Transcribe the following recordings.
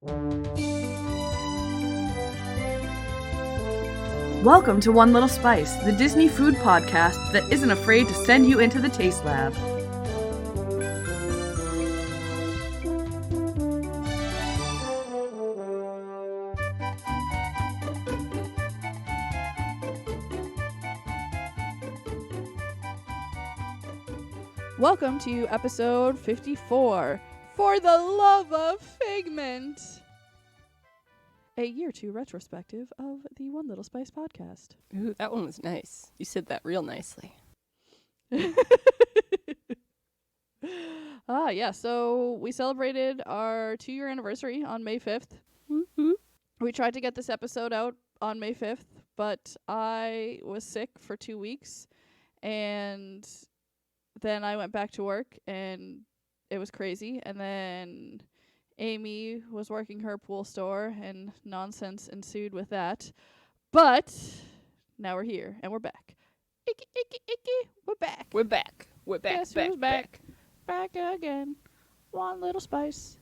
Welcome to One Little Spice, the Disney food podcast that isn't afraid to send you into the taste lab. Welcome to episode 54, For the Love of Figment, a year two retrospective of the One Little Spice podcast. Ooh, that one was nice. You said that real nicely. Yeah, so we celebrated our 2-year anniversary on May 5th. Mm-hmm. We tried to get this episode out on May 5th, but I was sick for 2 weeks, and then I went back to work, and it was crazy, and then Amy was working her pool store, and nonsense ensued with that. But now we're here, and we're back. Icky, icky, icky, we're back. We're back. We're back. Guess who's back? Back again. One Little Spice.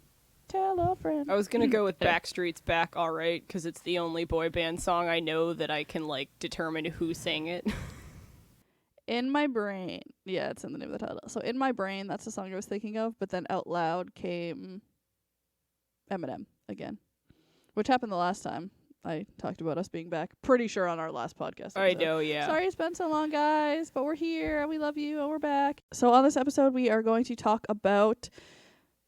Tell a friend. I was going to go with Backstreet's Back Alright, because it's the only boy band song I know that I can, determine who sang it. In my brain. Yeah, it's in the name of the title. So in my brain, that's the song I was thinking of, but then out loud came Eminem again, which happened the last time I talked about us being back. Pretty sure on our last podcast. I know, yeah. Sorry it's been so long, guys, but we're here and we love you and we're back. So on this episode, we are going to talk about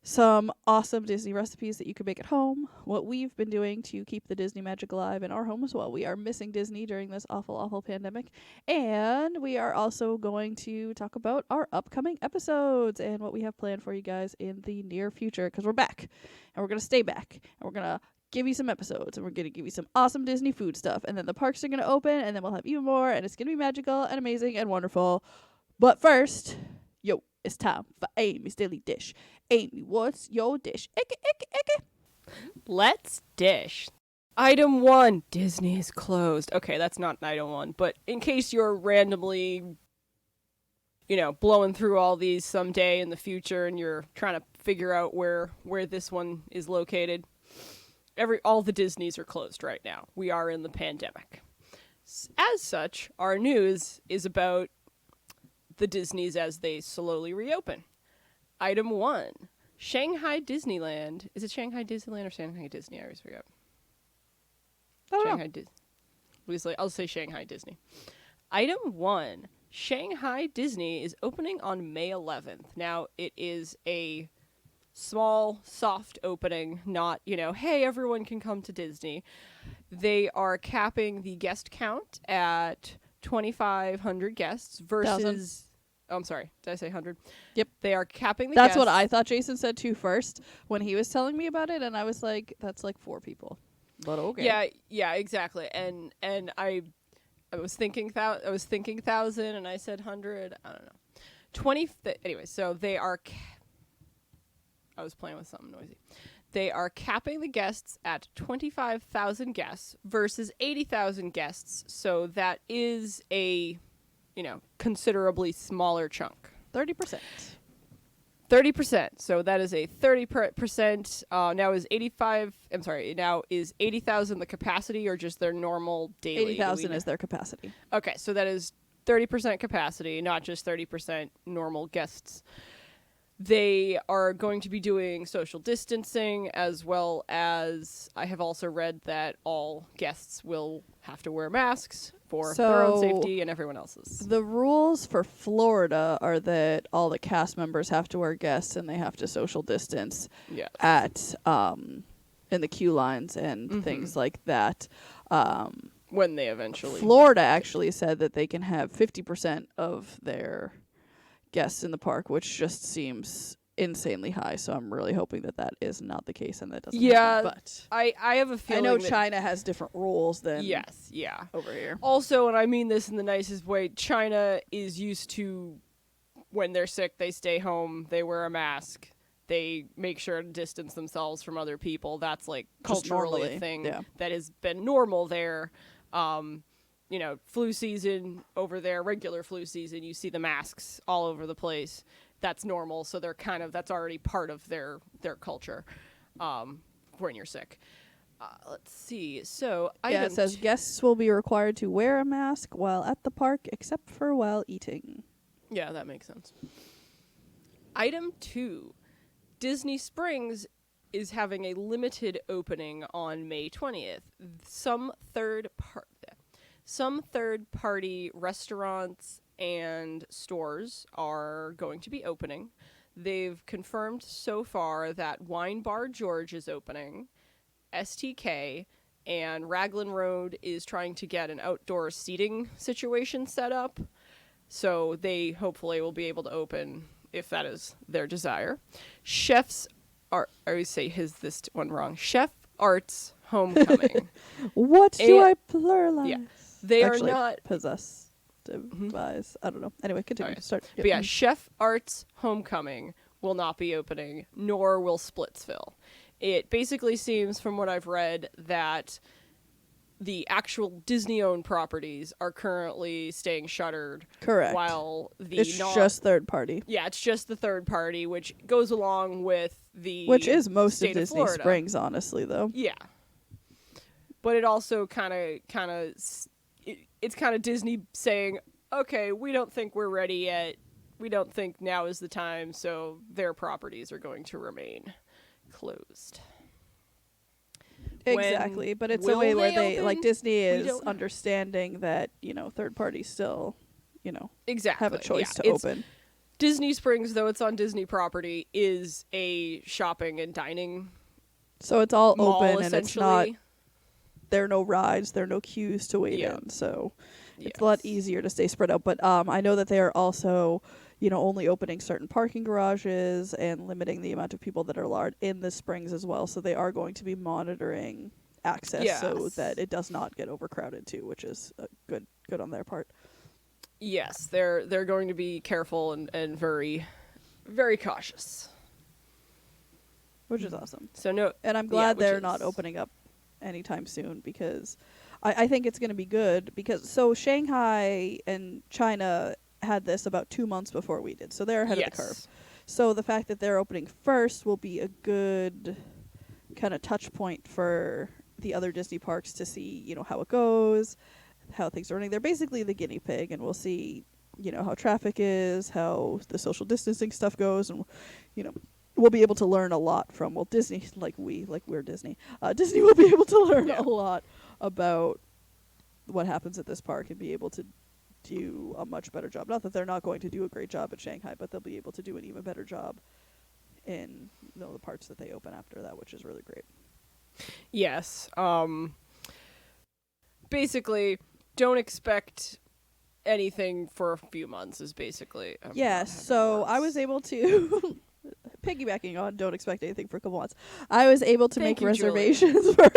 some awesome Disney recipes that you can make at home, what we've been doing to keep the Disney magic alive in our home as well. We are missing Disney during this awful, awful pandemic. And we are also going to talk about our upcoming episodes and what we have planned for you guys in the near future, because we're back and we're going to stay back and we're going to give you some episodes and we're going to give you some awesome Disney food stuff. And then the parks are going to open and then we'll have even more and it's going to be magical and amazing and wonderful. But first, it's time for Amy's Daily Dish. Amy, what's your dish? Icky, icky, icky. Let's dish. Item 1, Disney is closed. Okay, that's not item 1, but in case you're randomly, blowing through all these someday in the future and you're trying to figure out where this one is located, all the Disneys are closed right now. We are in the pandemic. As such, our news is about the Disneys as they slowly reopen. Item 1, Shanghai Disneyland. Is it Shanghai Disneyland or Shanghai Disney? I always forget. I'll say Shanghai Disney. Item 1, Shanghai Disney is opening on May 11th. Now, it is a small, soft opening, not, hey, everyone can come to Disney. They are capping the guest count at 2,500 guests versus... Oh, I'm sorry. Did I say 100? Yep. They are capping the guests. That's what I thought Jason said too first when he was telling me about it, and I was like, that's like 4 people. But okay. Yeah, exactly. And I was thinking 1,000 and I said 100. I don't know. Anyway, so they are I was playing with something noisy. They are capping the guests at 25,000 guests versus 80,000 guests. So that is a considerably smaller chunk. 30%. 30%. So that is a 30%. Now is 80,000 the capacity or just their normal daily? 80,000 is their capacity. Okay, so that is 30% capacity, not just 30% normal guests. They are going to be doing social distancing, as well as I have also read that all guests will have to wear masks for their own safety and everyone else's. The rules for Florida are that all the cast members have to wear guests and they have to social distance at in the queue lines and things like that. When they eventually... Florida actually said that they can have 50% of their guests in the park, which just seems insanely high. So I'm really hoping that that is not the case and that doesn't happen. But I have a feeling I know China has different rules than over here. Also, and I mean this in the nicest way, China is used to when they're sick, they stay home, they wear a mask, they make sure to distance themselves from other people. That's like culturally a thing that has been normal there. Flu season over there, regular flu season, you see the masks all over the place. That's normal. So they're that's already part of their culture. when you're sick. Let's see. So Yeah, it says guests will be required to wear a mask while at the park, except for while eating. Yeah, that makes sense. Item 2. Disney Springs is having a limited opening on May 20th. Some third-party restaurants and stores are going to be opening. They've confirmed so far that Wine Bar George is opening, STK, and Raglan Road is trying to get an outdoor seating situation set up. So they hopefully will be able to open if that is their desire. I always say this one wrong. Chef Arts Homecoming. What do I pluralize? Yeah, they Actually, are not possessive. Devise. I don't know. Anyway, continue. Okay. Start. But yeah, Chef Arts Homecoming will not be opening, nor will Splitsville. It basically seems, from what I've read, that the actual Disney-owned properties are currently staying shuttered. Correct. While it's just third party. Yeah, it's just the third party, which goes along with which is most state of Disney Florida. Springs, honestly, though. Yeah. But it also it's kind of Disney saying, okay, we don't think we're ready yet. We don't think now is the time, so their properties are going to remain closed. Exactly, but it's a way where they open? like Disney is understanding that, third parties still, exactly have a choice to open. Disney Springs, though it's on Disney property, is a shopping and dining so it's all mall, open, and it's not, there are no rides, there are no queues to wait in, so it's a lot easier to stay spread out. But I know that they are also, only opening certain parking garages and limiting the amount of people that are allowed in the Springs as well. So they are going to be monitoring access so that it does not get overcrowded too, which is good on their part. Yes, they're going to be careful and very, very cautious, which is awesome. So no, and I'm glad they're not opening up anytime soon, because I think it's going to be good, because Shanghai and China had this about 2 months before we did, so they're ahead of the curve. So the fact that they're opening first will be a good kind of touch point for the other Disney parks to see, how it goes, how things are running. They're basically the guinea pig, and we'll see, how traffic is, how the social distancing stuff goes, and, we'll be able to learn a lot from, Disney, we're Disney. Disney will be able to learn a lot about what happens at this park and be able to do a much better job. Not that they're not going to do a great job at Shanghai, but they'll be able to do an even better job in the parts that they open after that, which is really great. Yes. Basically, don't expect anything for a few months is basically. So I was able to piggybacking on don't expect anything for a couple months. I was able to make reservations for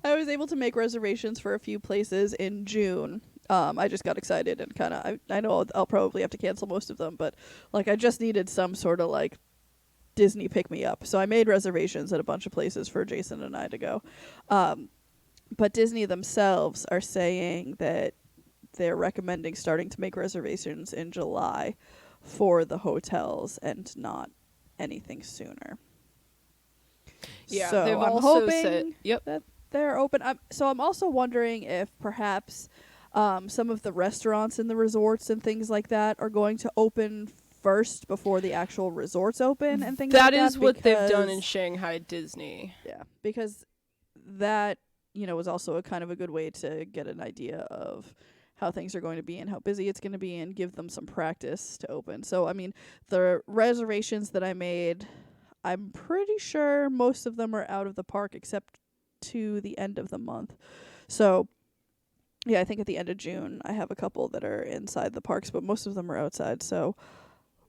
I was able to make reservations for a few places in June. I just got excited and kind of I know I'll probably have to cancel most of them, but I just needed some sort of Disney pick me up. So I made reservations at a bunch of places for Jason and I to go. But Disney themselves are saying that they're recommending starting to make reservations in July for the hotels and not anything sooner. Yeah, so they've I'm also hoping said, that they're open. So I'm also wondering if perhaps some of the restaurants in the resorts and things like that are going to open first before the actual resorts open and things like that. That is what they've done in Shanghai Disney. Yeah, because that, was also a kind of a good way to get an idea of how things are going to be and how busy it's going to be and give them some practice to open. So, the reservations that I made, I'm pretty sure most of them are out of the park except to the end of the month. So, yeah, I think at the end of June, I have a couple that are inside the parks, but most of them are outside. So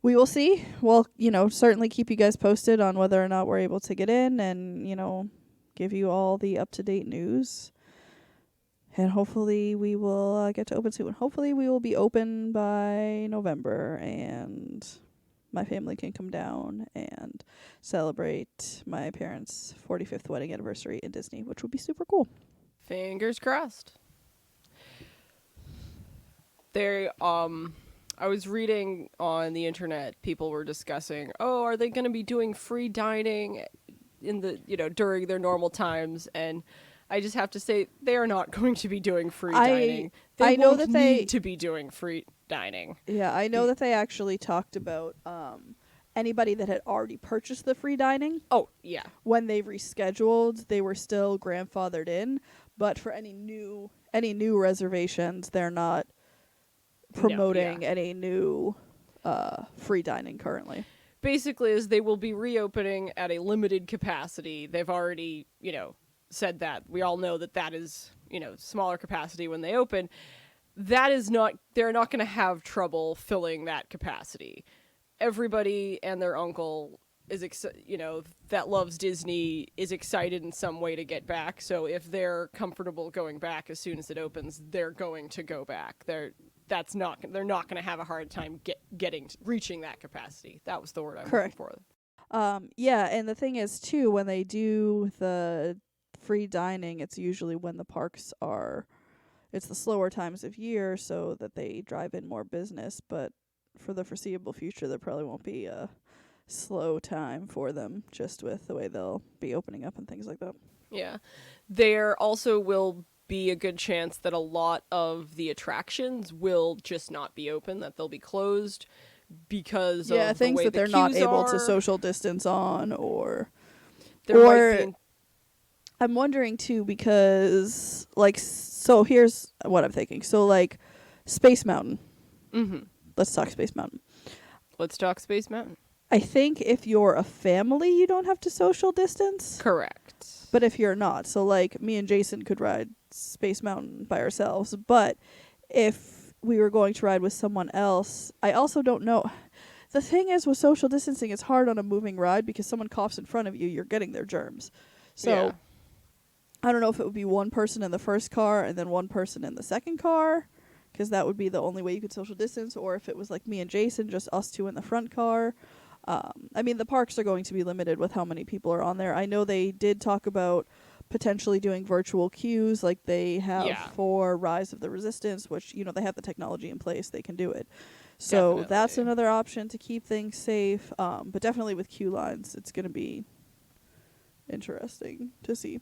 we will see. We'll, certainly keep you guys posted on whether or not we're able to get in and, give you all the up-to-date news. And hopefully we will get to open soon. Hopefully we will be open by November and my family can come down and celebrate my parents' 45th wedding anniversary in Disney, which would be super cool. Fingers crossed. I was reading on the internet, people were discussing, are they going to be doing free dining in the, during their normal times, and I just have to say they are not going to be doing free dining. I know won't that need to be doing free dining. Yeah, I know that they actually talked about anybody that had already purchased the free dining. Oh, yeah. When they rescheduled, they were still grandfathered in, but for any new reservations, they're not promoting any new free dining currently. Basically, as they will be reopening at a limited capacity. They've already, said that. We all know that is, smaller capacity when they open. That is not, they're not going to have trouble filling that capacity. Everybody and their uncle is, that loves Disney is excited in some way to get back. So if they're comfortable going back as soon as it opens, they're going to go back. They're not going to have a hard time reaching that capacity. That was the word I was looking for. Yeah, and the thing is too, when they do the free dining, it's usually when the parks it's the slower times of year, so that they drive in more business. But for the foreseeable future, there probably won't be a slow time for them, just with the way they'll be opening up and things like that. Yeah, there also will be a good chance that a lot of the attractions will just not be open, that they'll be closed because of things the way that they're not able to are. social distance on, or Might be I'm wondering too, because so here's what I'm thinking. So Space Mountain. Mm-hmm. Let's talk Space Mountain. Let's talk Space Mountain. I think if you're a family, you don't have to social distance. Correct. But if you're not, so me and Jason could ride Space Mountain by ourselves. But if we were going to ride with someone else, I also don't know. The thing is, with social distancing, it's hard on a moving ride because someone coughs in front of you, you're getting their germs. So I don't know if it would be one person in the first car and then one person in the second car, because that would be the only way you could social distance, or if it was me and Jason, just us two in the front car. I mean, the parks are going to be limited with how many people are on there. I know they did talk about potentially doing virtual queues like they have for Rise of the Resistance, which, they have the technology in place. They can do it. So Definitely. That's another option to keep things safe. But definitely with queue lines, it's going to be interesting to see.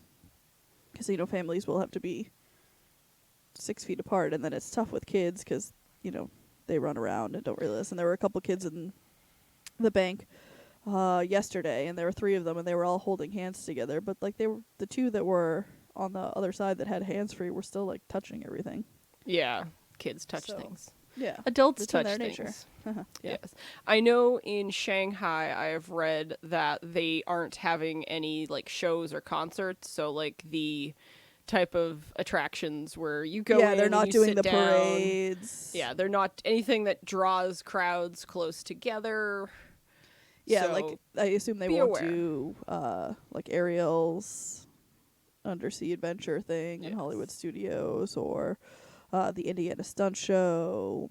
Because, families will have to be 6 feet apart, and then it's tough with kids because, they run around and don't realize. And there were a couple kids in the bank yesterday, and there were 3 of them, and they were all holding hands together. But, they were the 2 that were on the other side that had hands-free were still, touching everything. Yeah, kids touch things. Yeah. Adults it's touch in their things. Nature. Yes. I know in Shanghai I have read that they aren't having any shows or concerts, so the type of attractions where you go in, they're not you doing sit the down. parades. Yeah, they're not anything that draws crowds close together. Yeah, so I assume they won't do Ariel's Undersea Adventure thing in Hollywood Studios, or the Indiana Stunt Show.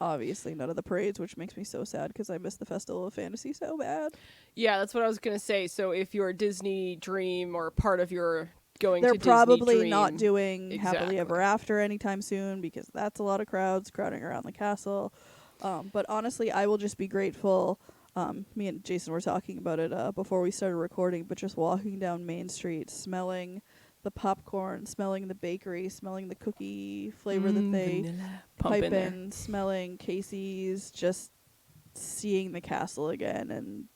Obviously, none of the parades, which makes me so sad because I miss the Festival of Fantasy so bad. Yeah, that's what I was going to say. So if your Disney dream or part of your going They're to Disney probably dream, not doing exactly. Happily Ever After anytime soon because that's a lot of crowds crowding around the castle. But honestly, I will just be grateful. Me and Jason were talking about it before we started recording, but just walking down Main Street, smelling the popcorn, smelling the bakery, smelling the cookie flavor that they pipe in, smelling Casey's, just seeing the castle again and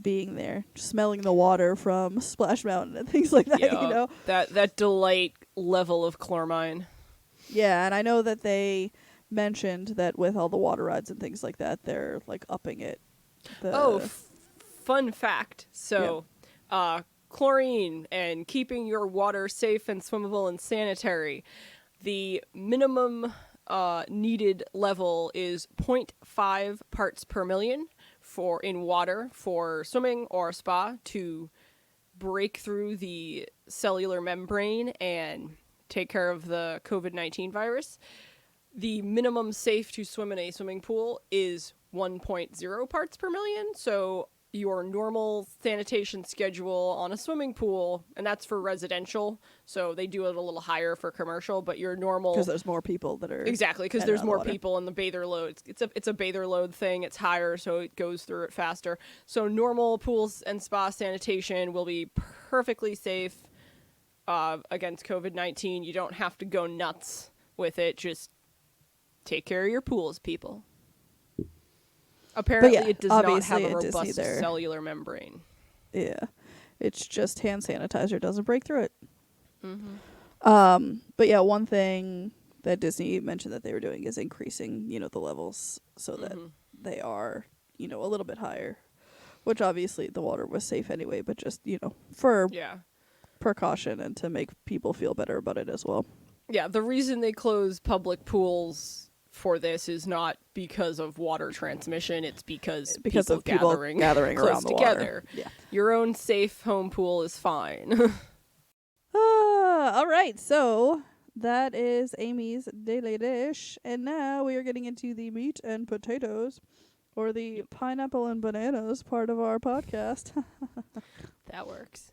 being there, smelling the water from Splash Mountain and things like that, That delight level of Chlormine. Yeah, and I know that they mentioned that with all the water rides and things like that, they're upping it. Fun fact. So, chlorine and keeping your water safe and swimmable and sanitary. The minimum needed level is 0.5 parts per million in water for swimming or spa to break through the cellular membrane and take care of the COVID-19 virus. The minimum safe to swim in a swimming pool is 1.0 parts per million. So your normal sanitation schedule on a swimming pool, and that's for residential, so they do it a little higher for commercial, but your normal... Because there's more people that are... Exactly, because in there's and out of more the water. people and the bather load. It's a bather load thing. It's higher, so it goes through it faster. So normal pools and spa sanitation will be perfectly safe against COVID-19. You don't have to go nuts with it. Just take care of your pools, people. Apparently, it does not have a robust cellular membrane. Yeah, it's just hand sanitizer doesn't break through it. Mm-hmm. But yeah, one thing that Disney mentioned that they were doing is increasing, the levels so that they are, a little bit higher. Which obviously the water was safe anyway, but just, for precaution and to make people feel better about it as well. Yeah, the reason they close public pools for this is not because of water transmission, it's because of people gathering close around the together. Water. Yeah. Your own safe home pool is fine. All right, so that is Amy's Daily Dish, and now we are getting into the meat and potatoes, or the pineapple and bananas part of our podcast. That works.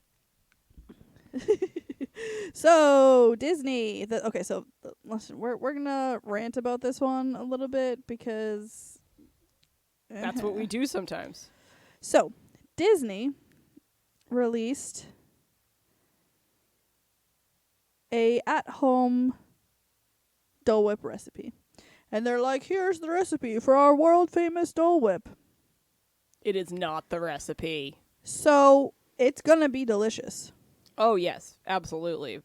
So Disney, listen, we're gonna rant about this one a little bit because That's what we do sometimes. So Disney released a at-home Dole Whip recipe, and they're like, "Here's the recipe for our world-famous Dole Whip." It is not the recipe. So it's gonna be delicious. Oh, yes, absolutely.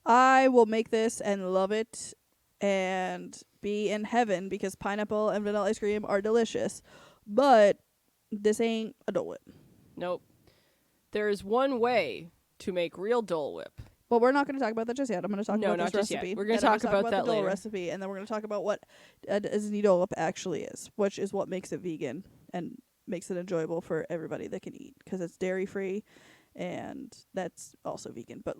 I will make this and love it and be in heaven because pineapple and vanilla ice cream are delicious. But this ain't a Dole Whip. Nope. There is one way to make real Dole Whip. But we're not going to talk about that just yet. I'm going to talk about this recipe. Yet. We're going to talk about that the Dole later. recipe, and then we're going to talk about what a Disney Dole Whip actually is, which is what makes it vegan and makes it enjoyable for everybody that can eat because it's dairy-free. And that's also vegan. But,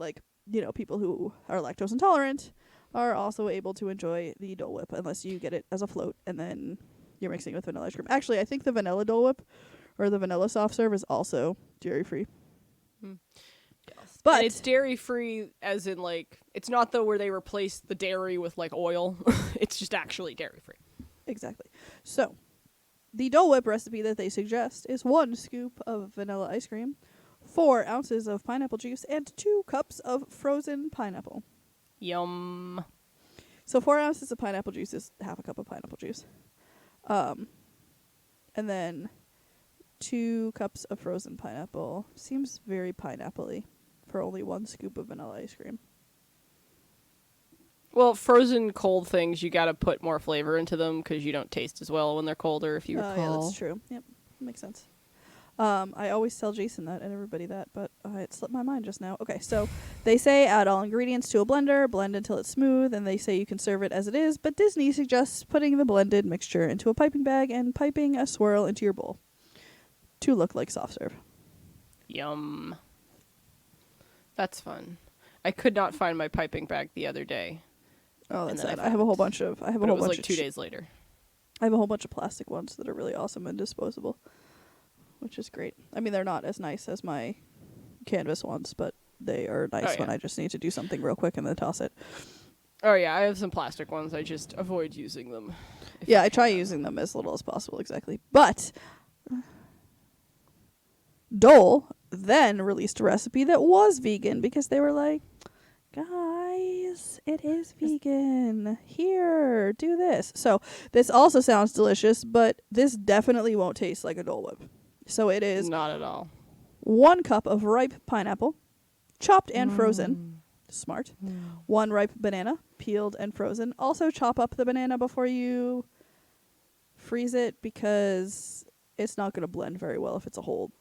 people who are lactose intolerant are also able to enjoy the Dole Whip unless you get it as a float and then you're mixing it with vanilla ice cream. Actually, I think the vanilla Dole Whip or the vanilla soft serve is also dairy-free. Yes. But and it's dairy-free as in, it's not where they replace the dairy with, oil. It's just actually dairy-free. Exactly. So, the Dole Whip recipe that they suggest is 1 scoop of vanilla ice cream, 4 ounces of pineapple juice, and 2 cups of frozen pineapple. Yum. So 4 ounces of pineapple juice is half a cup of pineapple juice. And then 2 cups of frozen pineapple. Seems very pineapple-y for only 1 scoop of vanilla ice cream. Well, frozen cold things, you gotta put more flavor into them because you don't taste as well when they're colder, if you recall. Yeah, that's true. Yep, makes sense. I always tell Jason that and everybody that, but it slipped my mind just now. Okay, so they say add all ingredients to a blender, blend until it's smooth, and they say you can serve it as it is, but Disney suggests putting the blended mixture into a piping bag and piping a swirl into your bowl to look like soft serve. Yum. That's fun. I could not find my piping bag the other day. Oh, that's sad. I have a whole bunch of... It was like 2 days later. I have a whole bunch of plastic ones that are really awesome and disposable, which is great. I mean, they're not as nice as my canvas ones, but they are nice when I just need to do something real quick and then toss it. Oh, yeah, I have some plastic ones. I just avoid using them. Yeah, I try using them as little as possible, exactly. But Dole then released a recipe that was vegan because they were like, guys, it is vegan. Here, do this. So this also sounds delicious, but this definitely won't taste like a Dole Whip. So it is not at all 1 cup of ripe pineapple, chopped and frozen. Smart. 1 ripe banana, peeled and frozen. Also chop up the banana before you freeze it because it's not going to blend very well if it's a whole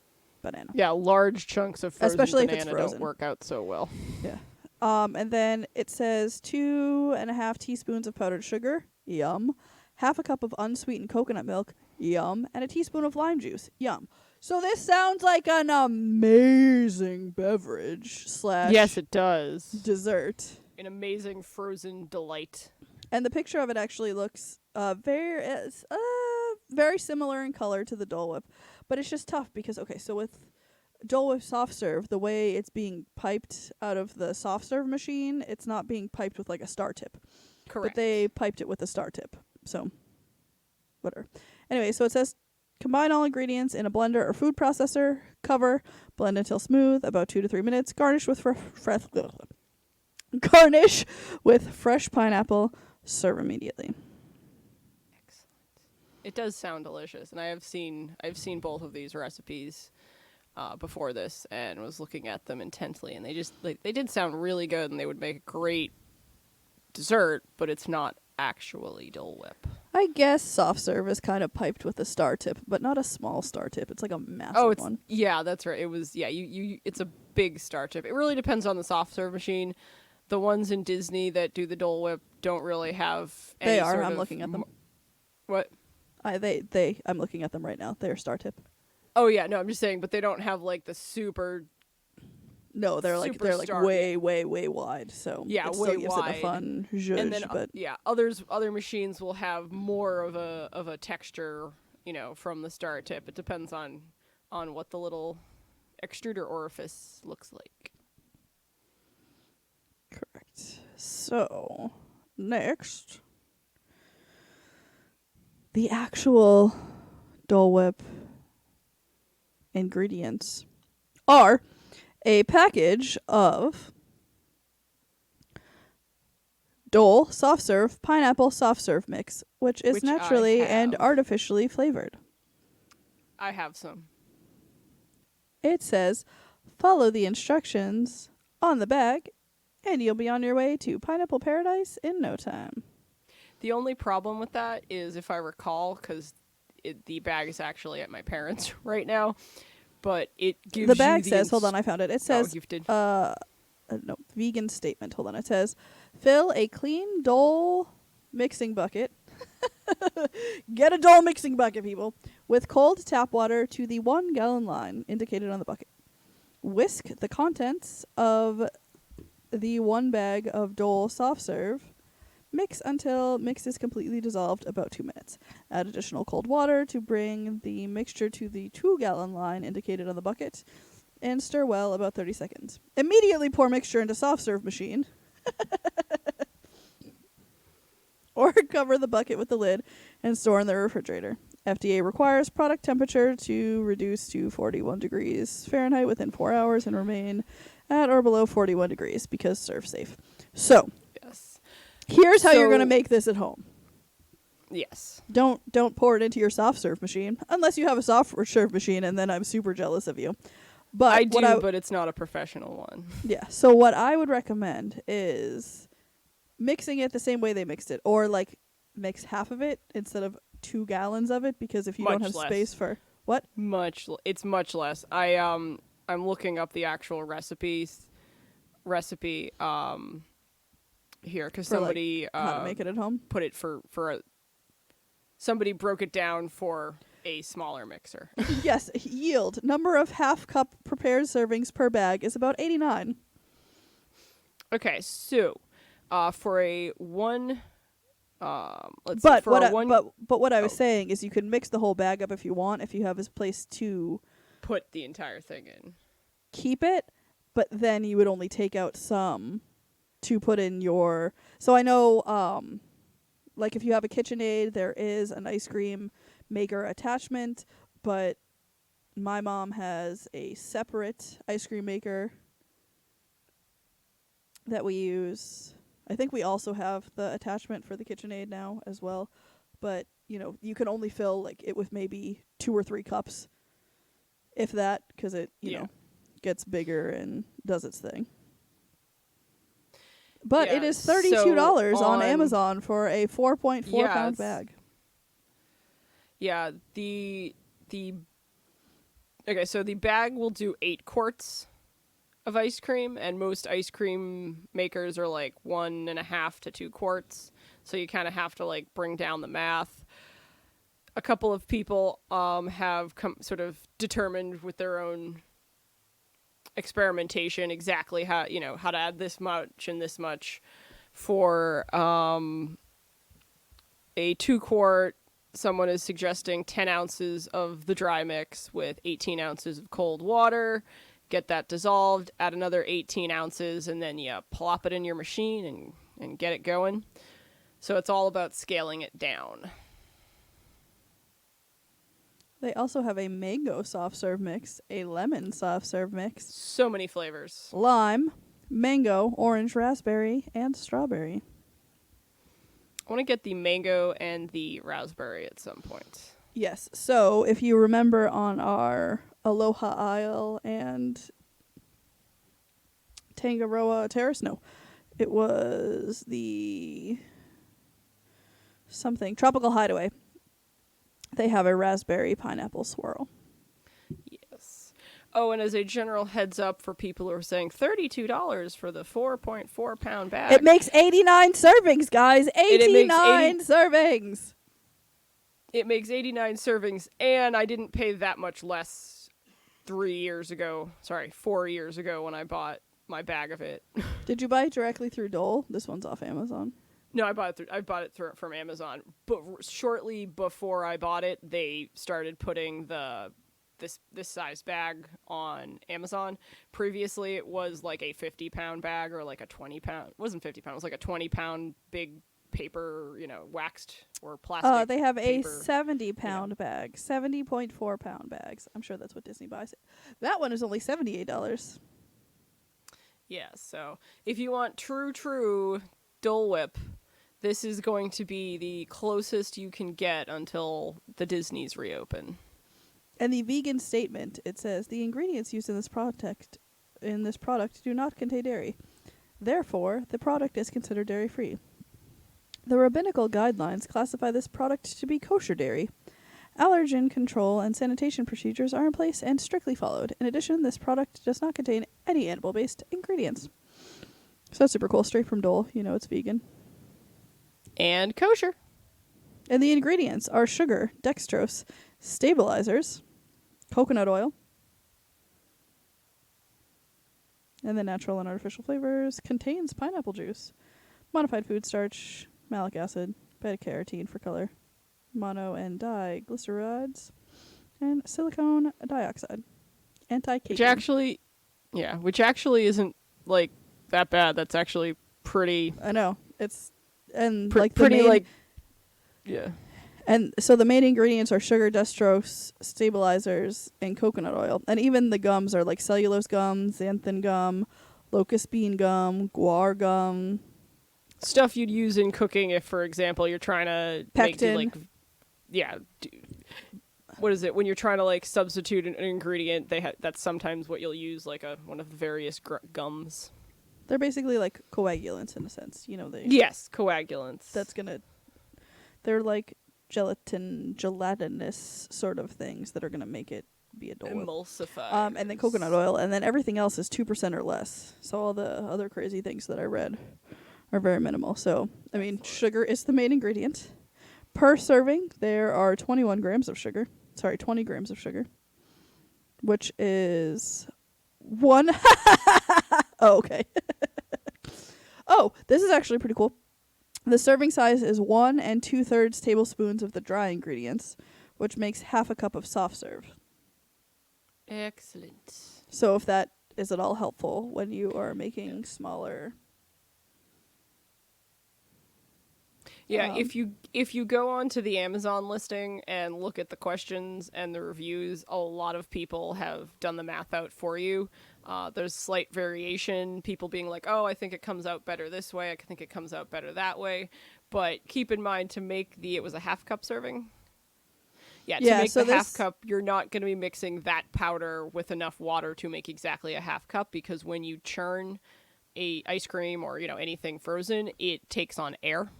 banana. Yeah, large chunks of frozen especially banana if it's frozen. Don't work out so well. Yeah. And then it says 2.5 teaspoons of powdered sugar. Yum. Half a cup of unsweetened coconut milk. Yum. And a teaspoon of lime juice. Yum. So this sounds like an amazing beverage / Yes, it does. dessert. An amazing frozen delight. And the picture of it actually looks very similar in color to the Dole Whip. But it's just tough because, okay, so with Dole Whip soft serve, the way it's being piped out of the soft serve machine, it's not being piped with like a star tip. Correct. But they piped it with a star tip. So, whatever. Anyway, so it says combine all ingredients in a blender or food processor, cover, blend until smooth, about 2 to 3 minutes, garnish with fresh pineapple, serve immediately. It does sound delicious, and I've seen both of these recipes before this, and was looking at them intently, and they did sound really good, and they would make a great dessert, but it's not actually Dole Whip. I guess soft serve is kind of piped with a star tip, but not a small star tip. It's like a massive one. Yeah, that's right. It was it's a big star tip. It really depends on the soft serve machine. The ones in Disney that do the Dole Whip don't really have any I'm looking at them. What? I'm looking at them right now. They're star tip. Oh yeah, no, I'm just saying, but they don't have like the super. No, they're like way wide. So yeah, it way still gives wide. it a fun zhuzh, And then but other machines will have more of a texture, from the star tip. It depends on what the little extruder orifice looks like. Correct. So next, the actual Dole Whip ingredients are a package of Dole soft serve pineapple soft serve mix, which is naturally and artificially flavored. I have some. It says, follow the instructions on the bag, and you'll be on your way to Pineapple Paradise in no time. The only problem with that is, if I recall, because the bag is actually at my parents' right now, but it gives the bag says, hold on, I found it. It says, no, vegan statement. Hold on. It says, fill a clean Dole mixing bucket. Get a Dole mixing bucket, people, with cold tap water to the 1 gallon line indicated on the bucket. Whisk the contents of the 1 bag of Dole soft serve. Mix until mix is completely dissolved, about 2 minutes. Add additional cold water to bring the mixture to the 2 gallon line indicated on the bucket, and stir well about 30 seconds. Immediately pour mixture into soft serve machine. Or cover the bucket with the lid and store in the refrigerator. FDA requires product temperature to reduce to 41 degrees Fahrenheit within 4 hours and remain at or below 41 degrees because serve safe. So, yes. Here's how you're going to make this at home. Yes. Don't pour it into your soft serve machine unless you have a soft serve machine, and then I'm super jealous of you. But I do, but it's not a professional one. Yeah. So what I would recommend is mixing it the same way they mixed it, or like mix half of it instead of 2 gallons of it, because if you don't have space for what? It's much less. I'm looking up the actual recipe here because somebody how to make it at home. Put it somebody broke it down for a smaller mixer. Yes, yield number of half cup prepared servings per bag is about 89. Okay, so for a one, but what I was saying is you can mix the whole bag up if you want, if you have a place to put the entire thing in. Keep it, but then you would only take out some to put in your. So I know, like if you have a KitchenAid, there is an ice cream maker attachment, but my mom has a separate ice cream maker that we use. I think we also have the attachment for the KitchenAid now as well, but you can only fill like it with maybe 2 or 3 cups, if that, because it you know gets bigger and does its thing. But it is $32 on Amazon for a 4.4 pound bag. Yeah, okay, so the bag will do 8 quarts of ice cream, and most ice cream makers are like 1.5 to 2 quarts. So you kind of have to like bring down the math. A couple of people have sort of determined with their own experimentation exactly how to add this much and this much for a 2 quart someone is suggesting 10 ounces of the dry mix with 18 ounces of cold water. Get that dissolved, add another 18 ounces, and then you plop it in your machine and get it going. So it's all about scaling it down. They also have a mango soft serve mix, a lemon soft serve mix, So many flavors. lime, mango, orange, raspberry, and strawberry. I want to get the mango and the raspberry at some point. Yes. So if you remember on our Aloha Isle and Tangaroa Terrace, no, it was the something Tropical Hideaway. They have a raspberry pineapple swirl. Yes. Oh, and as a general heads up for people who are saying $32 for the 4.4 pound bag. It makes 89 servings, guys. 89 servings. It makes 89 servings, and I didn't pay that much less 4 years ago when I bought my bag of it. Did you buy it directly through Dole? This one's off Amazon. No, I bought it from Amazon. But shortly before I bought it, they started putting this size bag on Amazon. Previously, it was like a 50-pound bag or like a 20-pound. It wasn't 50 pound. It was like a 20-pound big paper, waxed or plastic. They have paper, a 70-pound bag, 70.4 pound bags. I'm sure that's what Disney buys. That one is only $78. Yeah. So if you want true Dole Whip, this is going to be the closest you can get until the Disneys reopen. And the vegan statement, it says the ingredients used in this product do not contain dairy. Therefore, the product is considered dairy-free. The rabbinical guidelines classify this product to be kosher dairy. Allergen control and sanitation procedures are in place and strictly followed. In addition, this product does not contain any animal-based ingredients. So that's super cool. Straight from Dole. It's vegan. And kosher. And the ingredients are sugar, dextrose, stabilizers, coconut oil, and the natural and artificial flavors. Contains pineapple juice, modified food starch, malic acid, beta-carotene for color, mono and diglycerides, and silicone dioxide. Anti-caking. Which actually isn't like that bad. That's actually pretty. I know. It's yeah. And so the main ingredients are sugar, dextrose, stabilizers, and coconut oil. And even the gums are like cellulose gum, xanthan gum, locust bean gum, guar gum. Stuff you'd use in cooking if, for example, you're trying to Pectin. what is it? When you're trying to substitute an ingredient, that's sometimes what you'll use, one of the various gums. They're basically like coagulants in a sense, Yes, coagulants. They're like gelatinous sort of things that are gonna make it be a Dole Whip. Emulsify. And then coconut oil, and then everything else is 2% or less. So all the other crazy things that I read are very minimal. So sugar is the main ingredient. Per serving, there are 20 grams of sugar, which is one. Oh, okay. Oh, this is actually pretty cool. The serving size is 1 2/3 tablespoons of the dry ingredients, which makes half a cup of soft serve. Excellent. So if that is at all helpful when you are making smaller. Yeah, if you go onto the Amazon listing and look at the questions and the reviews, a lot of people have done the math out for you. There's slight variation, people being like, oh, I think it comes out better this way, I think it comes out better that way. But keep in mind to make it was a half cup serving? Yeah, to make the half cup, you're not going to be mixing that powder with enough water to make exactly a half cup, because when you churn a ice cream or anything frozen, it takes on air.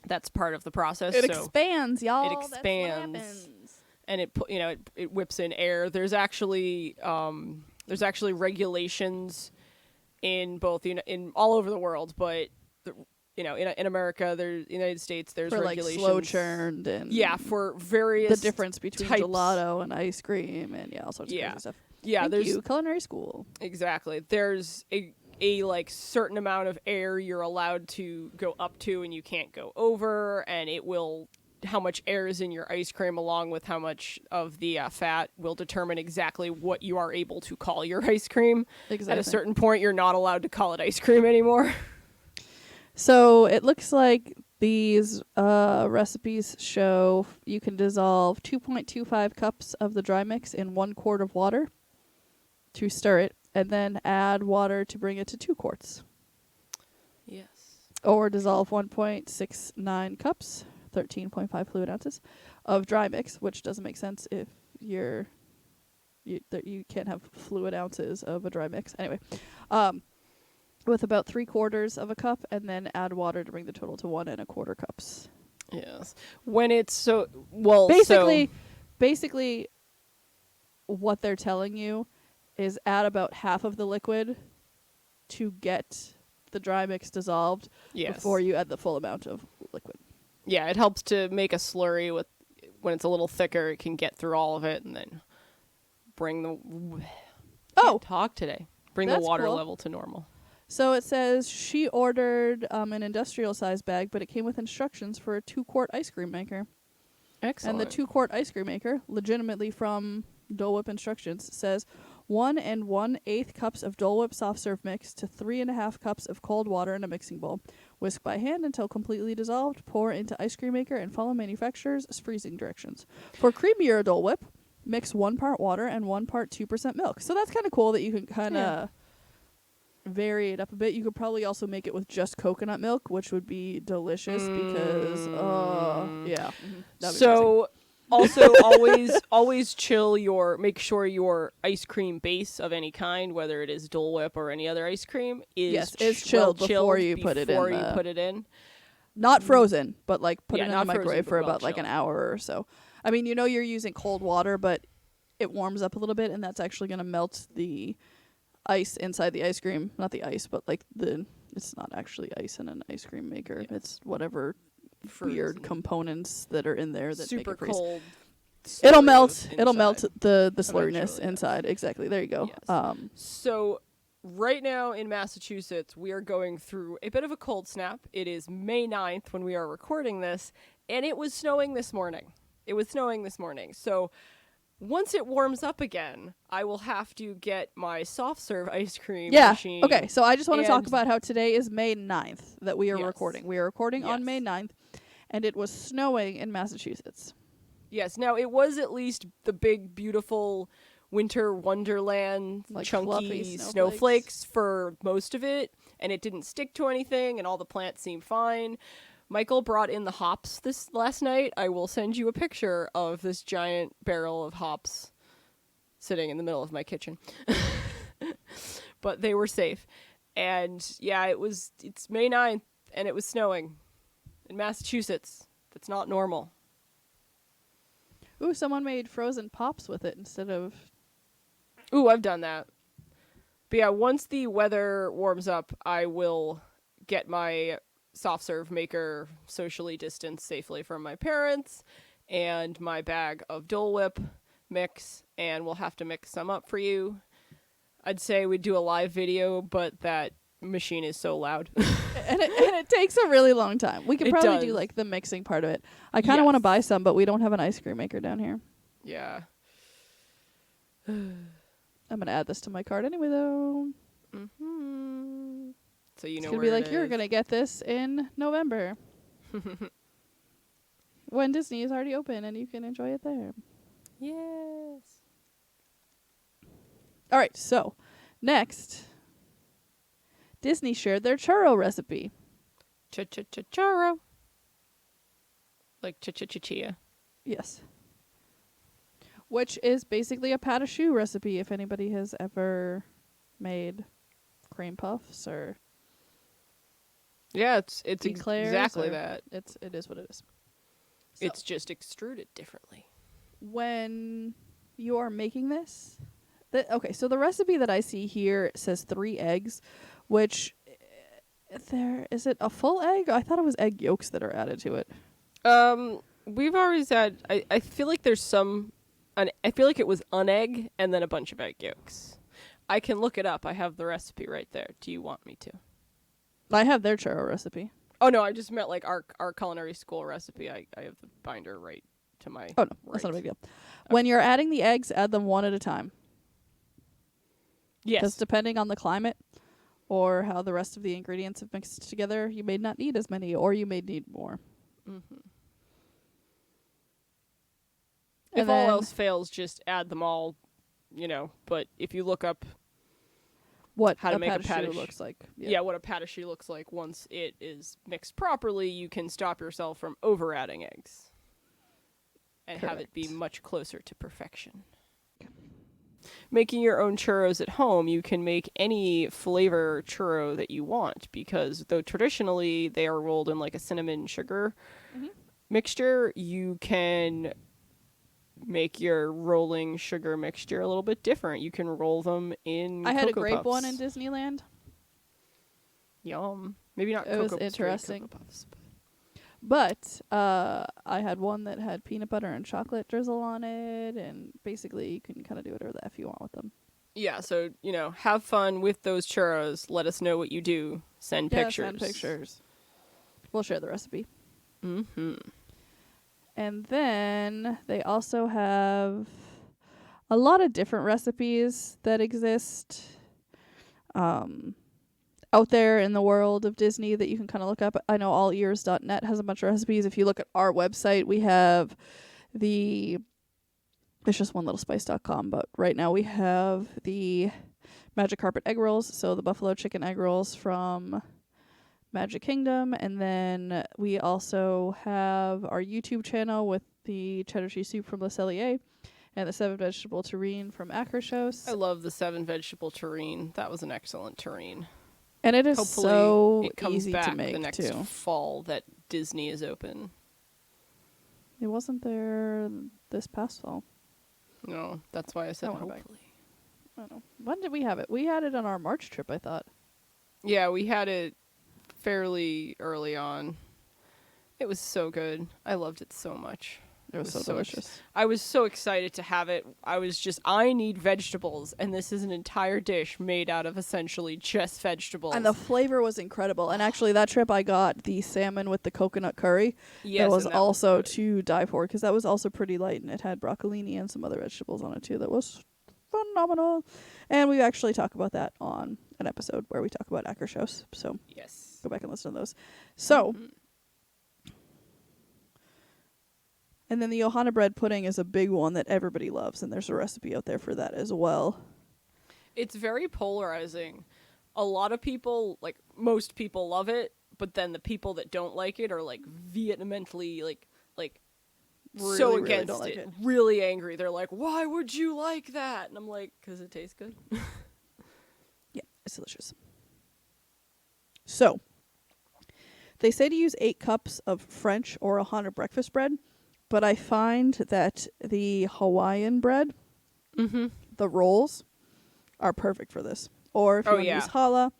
That's part of the process. It expands, y'all. It expands, that's what happens. And it whips in air. There's actually regulations in both in all over the world, but in America, there's United States. There's for regulations slow churned and for various the difference between gelato and ice cream and all sorts of crazy stuff. Yeah, there's culinary school. Exactly. There's a certain amount of air you're allowed to go up to, and you can't go over, and it will how much air is in your ice cream along with how much of the fat will determine exactly what you are able to call your ice cream. Exactly. At a certain point, you're not allowed to call it ice cream anymore. So it looks like these recipes show you can dissolve 2.25 cups of the dry mix in 1 quart of water to stir it, and then add water to bring it to 2 quarts. Yes. Or dissolve 1.69 cups, 13.5 fluid ounces, of dry mix, which doesn't make sense if you can't have fluid ounces of a dry mix. Anyway, with about 3/4 of a cup, and then add water to bring the total to 1 1/4 cups. Yes. When it's Basically, what they're telling you is add about half of the liquid to get the dry mix dissolved before you add the full amount of liquid. Yeah, it helps to make a slurry with when it's a little thicker. It can get through all of it and then bring the talk today. Bring the water level to normal. So it says she ordered an industrial size bag, but it came with instructions for a 2-quart ice cream maker. Excellent. And the 2-quart ice cream maker, legitimately from Dole Whip instructions, says 1 1/8 cups of Dole Whip soft serve mix to 3.5 cups of cold water in a mixing bowl. Whisk by hand until completely dissolved. Pour into ice cream maker and follow manufacturer's freezing directions. For creamier Dole Whip, mix 1 part water and 1 part 2% milk. So that's kind of cool that you can kind of vary it up a bit. You could probably also make it with just coconut milk, which would be delicious because So also always chill make sure your ice cream base of any kind, whether it is Dole Whip or any other ice cream, is chilled before you put it in. Not frozen, but like put it in the microwave for about like an hour or so. I mean, you're using cold water, but it warms up a little bit, and that's actually going to melt the ice inside the ice cream. Not the ice, but like it's not actually ice in an ice cream maker. Yeah. It's whatever weird components that are in there that super make it freeze. Cold. It'll melt the slurriness inside. Exactly. There you go. Yes. So right now in Massachusetts, we are going through a bit of a cold snap. It is May 9th when we are recording this, and it was snowing this morning. So once it warms up again, I will have to get my soft serve ice cream machine. Okay, so I just want to talk about how today is May 9th that we are recording. We are recording on May 9th, and it was snowing in Massachusetts. Yes, now it was at least the big, beautiful winter wonderland, like chunky snowflakes for most of it, and it didn't stick to anything, and all the plants seemed fine. Michael brought in the hops this last night. I will send you a picture of this giant barrel of hops sitting in the middle of my kitchen. But they were safe. And yeah, it's May 9th and it was snowing in Massachusetts. That's not normal. Ooh, someone made frozen pops with it instead of... Ooh, I've done that. But yeah, once the weather warms up, I will get my soft serve maker socially distanced safely from my parents and my bag of Dole Whip mix, and we'll have to mix some up for you. I'd say we'd do a live video, but that machine is so loud. and it takes a really long time. We could probably do like the mixing part of it. I kind of want to buy some, but we don't have an ice cream maker down here. Yeah. I'm going to add this to my cart anyway, though. Mm-hmm. So you know it's going to be like, you're going to get this in November. When Disney is already open and you can enjoy it there. Yes. All right, so next, Disney shared their churro recipe. Churro. Like chia. Yes. Which is basically a pat a choux recipe if anybody has ever made cream puffs or... Yeah, it's exactly that. It is what it is. So, it's just extruded differently. When you are making this, so the recipe that I see here says 3 eggs, which is it a full egg? I thought it was egg yolks that are added to it. We've always had. I feel like there's some. I feel like it was an egg and then a bunch of egg yolks. I can look it up. I have the recipe right there. Do you want me to? I have their churro recipe. Oh no, I just meant like our culinary school recipe. I have the binder right to my. Oh, no. That's not a big deal. When you're adding the eggs, add them one at a time. Because Yes. depending on the climate or how the rest of the ingredients have mixed together, you may not need as many, or you may need more. Mm-hmm. And If all then- else fails, just add them all, But if you look up What how to a make a pâte pâte choux looks like. yeah, what a pâte choux looks like once it is mixed properly, you can stop yourself from over adding eggs and have it be Correct. much closer to perfection. Making your own churros at home, you can make any flavor churro that you want, because though traditionally they are rolled in like a cinnamon sugar mixture, you can make your rolling sugar mixture a little bit different. You can roll them in I had a Cocoa grape Puffs. one in Disneyland. Yum. Maybe not It was Cocoa interesting. Cocoa Puffs, but But I had one that had peanut butter and chocolate drizzle on it, and basically you can kind of do whatever the F you want with them. yeah, so, have fun with those churros. Let us know what you do. Send pictures. Send pictures. We'll share the recipe. Mm-hmm. And then they also have a lot of different recipes that exist out there in the world of Disney that you can kind of look up. I know allears.net has a bunch of recipes. If you look at our website, we have it's just onelittlespice.com, but right now we have the Magic Carpet egg rolls, so the buffalo chicken egg rolls from Magic Kingdom, and then we also have our YouTube channel with the cheddar cheese soup from Le Cellier and the 7 vegetable terrine from Akershus. I love the 7 vegetable terrine. That was an excellent terrine. And it is Hopefully so it comes easy back to make the next too. fall that Disney is open. It wasn't there this past fall. No, that's why I said I went back. hopefully. I don't know. When did we have it? We had it on our March trip, I thought. Yeah, we had it fairly early on. It was so good. I loved it so much. It was so delicious. I was so excited to have it. I need vegetables, and this is an entire dish made out of essentially just vegetables. And the flavor was incredible. And actually, that trip I got the salmon with the coconut curry. yes, That was and also good. to die for, because that was also pretty light, and it had broccolini and some other vegetables on it too. That was phenomenal. And we actually talk about that on an episode where we talk about Akershus. So Yes. go back and listen to those. So, and then the Johanna bread pudding is a big one that everybody loves, and there's a recipe out there for that as well. It's very polarizing. A lot of people, like most people, love it, but then the people that don't like it are like vehemently like Really, so really against don't like it. really angry. They're like, "Why would you like that?" And I'm like, "'Cause it tastes good." Yeah, it's delicious. So, they say to use 8 cups of French or Johanna breakfast bread, but I find that the Hawaiian bread, the rolls, are perfect for this. Or if you want to use challah,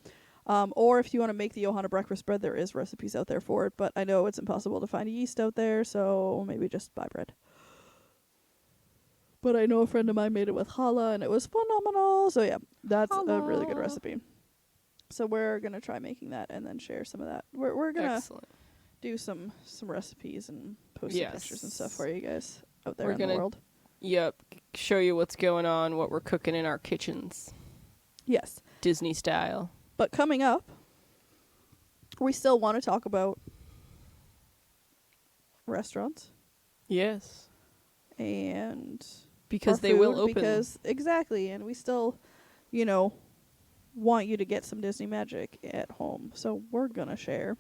or if you want to make the Johanna breakfast bread, there is recipes out there for it, but I know it's impossible to find yeast out there, so maybe just buy bread. But I know a friend of mine made it with challah, and it was phenomenal. So yeah, that's a really good recipe. So we're going to try making that and then share some of that. We're going to do some recipes and post some pictures and stuff for you guys out there in the world. Yep. Show you what's going on, what we're cooking in our kitchens. Yes. Disney style. But coming up, we still want to talk about restaurants. Yes. And because our they will food, open. Because exactly, and we still, want you to get some Disney magic at home. So we're going to share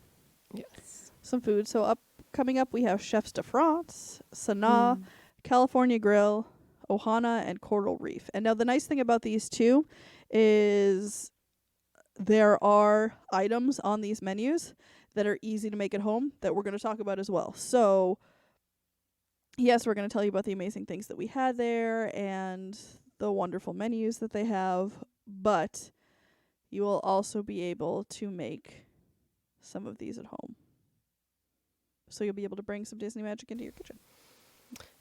some food. So coming up, we have Chefs de France, Sanaa, California Grill, Ohana, and Coral Reef. And now the nice thing about these two is there are items on these menus that are easy to make at home that we're going to talk about as well. So, yes, we're going to tell you about the amazing things that we had there and the wonderful menus that they have, but you will also be able to make some of these at home. So you'll be able to bring some Disney magic into your kitchen.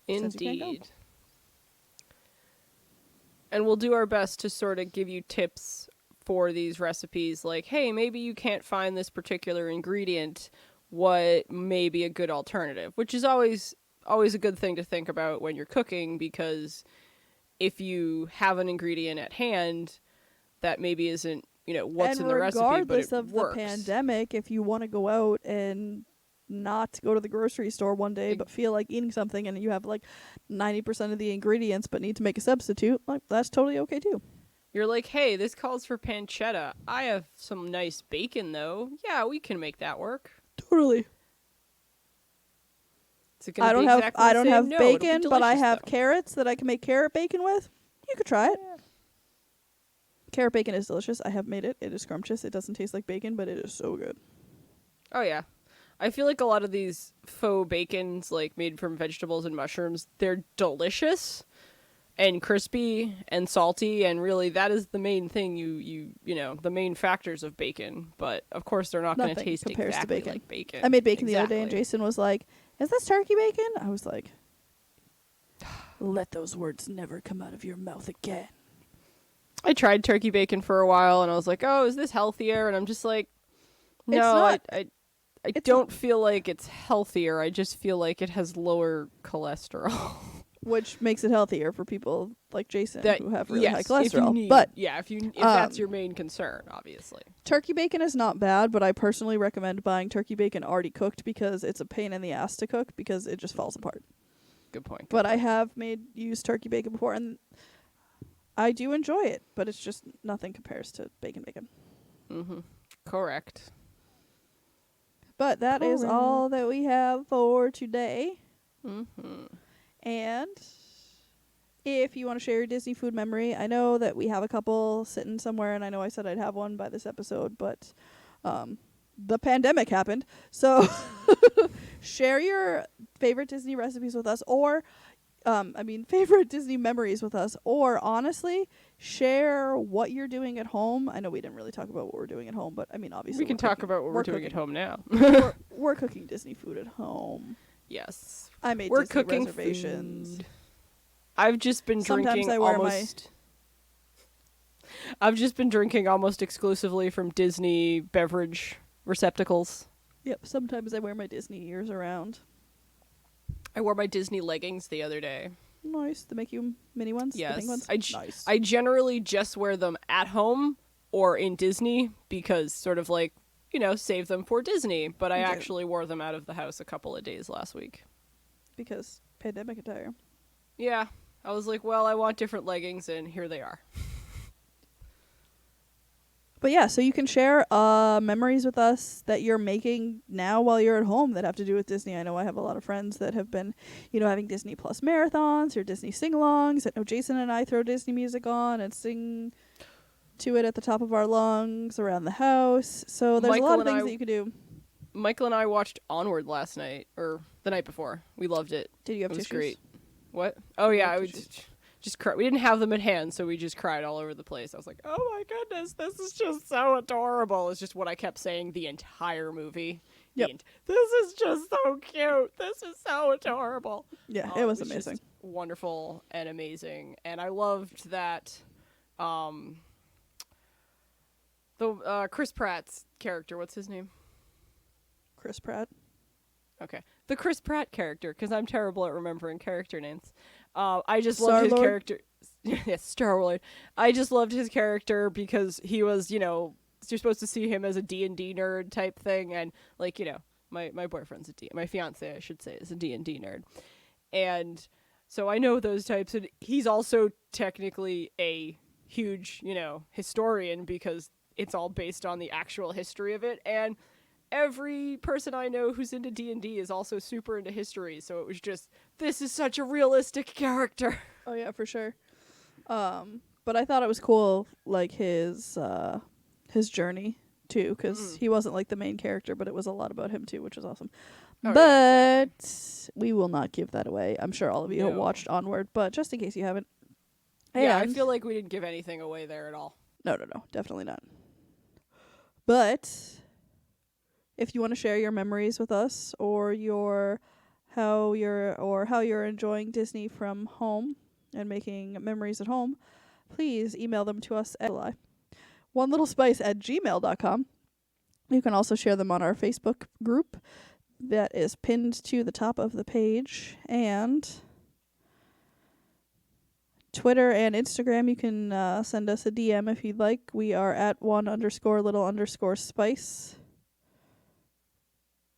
Indeed. And we'll do our best to sort of give you tips for these recipes, like, hey, maybe you can't find this particular ingredient. what may be a good alternative, which is always a good thing to think about when you're cooking, because if you have an ingredient at hand that maybe isn't, what's in the recipe, but it regardless of works. the pandemic, if you want to go out and not go to the grocery store one day but feel like eating something and you have like 90% of the ingredients but need to make a substitute, like that's totally okay too. You're like, hey, this calls for pancetta. I have some nice bacon though. Yeah, we can make that work. Totally. Is it gonna be exactly the I don't same? have No, it'll be bacon, but I delicious, have though. carrots that I can make carrot bacon with. You could try it. Yeah. Carrot bacon is delicious. I have made it. It is scrumptious. It doesn't taste like bacon, but it is so good. Oh yeah. I feel like a lot of these faux bacons, like made from vegetables and mushrooms, they're delicious and crispy and salty, and really that is the main thing the main factors of bacon. But of course they're not going to Nothing taste compares to exactly bacon. like bacon. I made bacon the other day and Exactly. Jason was like, "Is this turkey bacon?" I was like, "Let those words never come out of your mouth again." I tried turkey bacon for a while and I was like, oh, is this healthier? And I'm just like, no, not. I don't feel like it's healthier. I just feel like it has lower cholesterol. Which makes it healthier for people like Jason who have really yes, high if you cholesterol. need- But if that's your main concern, obviously. turkey bacon is not bad, but I personally recommend buying turkey bacon already cooked because it's a pain in the ass to cook because it just falls apart. Good point. But I have used turkey bacon before, and I do enjoy it, but it's just nothing compares to bacon. Mm-hmm. Correct. But that is all that we have for today. Mm-hmm. And if you want to share your Disney food memory, I know that we have a couple sitting somewhere, and I know I said I'd have one by this episode, but the pandemic happened. So share your favorite Disney recipes with us, or favorite Disney memories with us, or honestly, share what you're doing at home. I know we didn't really talk about what we're doing at home, but I mean, obviously We can talk about what we're doing at home now. we're cooking Disney food at home. Yes. I made We're Disney cooking reservations. food. I've just been Sometimes drinking I wear I've just been drinking almost exclusively from Disney beverage receptacles. Yep, sometimes I wear my Disney ears around. I wore my Disney leggings the other day. Nice. They make you mini ones? Yes. The pink ones? Nice. I generally just wear them at home or in Disney because sort of like, save them for Disney. But I Okay. actually wore them out of the house a couple of days last week. Because pandemic attire. Yeah. I was like, well, I want different leggings, and here they are. But yeah, so you can share memories with us that you're making now while you're at home that have to do with Disney. I know I have a lot of friends that have been, having Disney Plus marathons or Disney sing-alongs. I know Jason and I throw Disney music on and sing to it at the top of our lungs around the house. So there's a lot of things that you could do. Michael and I watched Onward last night, or the night before. We loved it. Did you have It was tissues? great. What? Oh yeah, I have would tissues? just cry. We didn't have them at hand, so we just cried all over the place. I was like, "Oh my goodness, this is just so adorable." It's just what I kept saying the entire movie. Yep. This is just so cute. This is so adorable. Yeah, Oh, it was just amazing. wonderful and amazing, and I loved that. The Chris Pratt's character. What's his name? Chris Pratt. Okay. The Chris Pratt character, because I'm terrible at remembering character names. I just loved his Star-Lord? character. Yes, Star-Lord. I just loved his character because he was, you're supposed to see him as a D&D nerd type thing. And, like, my boyfriend's my fiance, I should say, is a D&D nerd. And so I know those types. And he's also technically a huge, historian because it's all based on the actual history of it. And every person I know who's into D&D is also super into history, so it was just, this is such a realistic character. Oh yeah, for sure. But I thought it was cool, like his journey too, because he wasn't like the main character, but it was a lot about him too, which was awesome. Oh, but yeah, exactly. we will not give that away. I'm sure all of you have No. watched Onward, but just in case you haven't. Yeah, I And- feel like we didn't give anything away there at all. No, definitely not. But if you want to share your memories with us or how you're enjoying Disney from home and making memories at home, please email them to us at onelittlespice@gmail.com. You can also share them on our Facebook group that is pinned to the top of the page. And Twitter and Instagram, you can send us a DM if you'd like. We are at @1_little_spice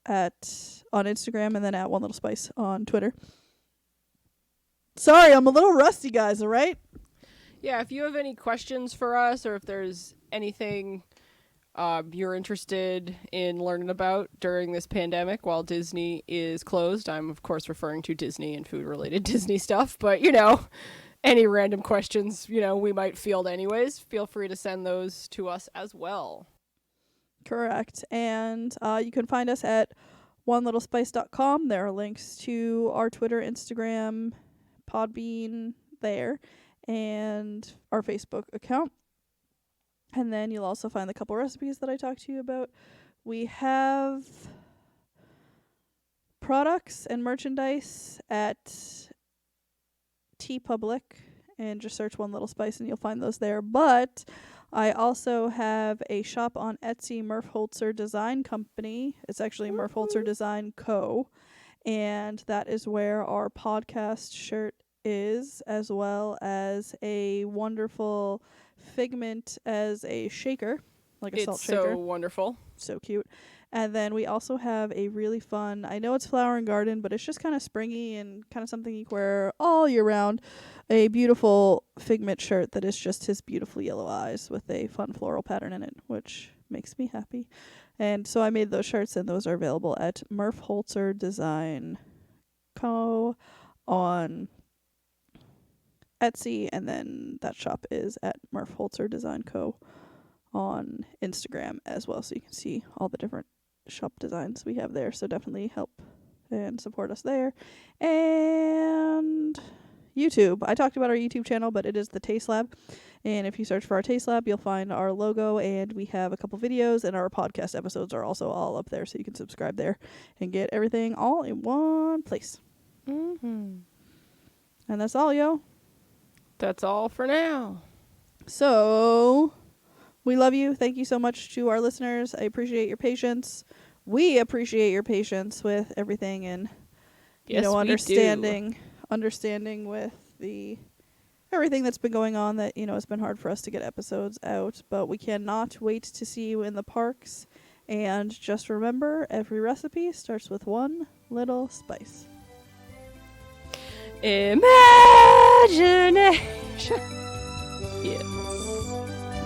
on Instagram, and then at @1littlespice on Twitter. Sorry, I'm a little rusty, guys, all right? Yeah, if you have any questions for us, or if there's anything you're interested in learning about during this pandemic while Disney is closed, I'm of course referring to Disney and food-related Disney stuff, but any random questions, we might field anyways, feel free to send those to us as well. Correct. And you can find us at onelittlespice.com. There are links to our Twitter, Instagram, Podbean there, and our Facebook account. And then you'll also find the couple recipes that I talked to you about. We have products and merchandise at TeePublic, and just search One Little Spice and you'll find those there. But I also have a shop on Etsy, Murph Holzer Design Company. It's actually Murph Holzer Design Co. And that is where our podcast shirt is, as well as a wonderful FIGMENT as a shaker, like a salt shaker. It's so wonderful. So cute. And then we also have a really fun, I know it's flower and garden, but it's just kind of springy and kind of something you can wear all year round, a beautiful FIGMENT shirt that is just his beautiful yellow eyes with a fun floral pattern in it, which makes me happy. And so I made those shirts, and those are available at Murph Holzer Design Co. on Etsy, and then that shop is at Murph Holzer Design Co. on Instagram as well, so you can see all the different shop designs we have there. So definitely help and support us there. And YouTube. I talked about our YouTube channel, but it is the Taste Lab. And if you search for our Taste Lab, you'll find our logo, and we have a couple videos, and our podcast episodes are also all up there, so you can subscribe there and get everything all in one place. Mm-hmm. And that's all, yo. That's all for now. So, we love you. Thank you so much to our listeners. I appreciate your patience. We appreciate your patience with everything, and understanding with the everything that's been going on, that it's been hard for us to get episodes out, but we cannot wait to see you in the parks. And just remember, every recipe starts with one little spice. Imagination. Yes.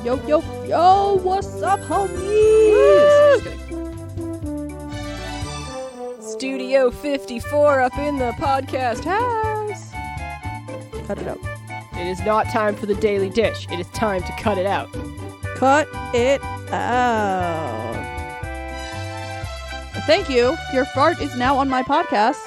Yo, what's up, homies? Studio 54 up in the podcast house. Cut it out. It is not time for the daily dish. It is time to cut it out. Cut it out. Thank you. Your fart is now on my podcast.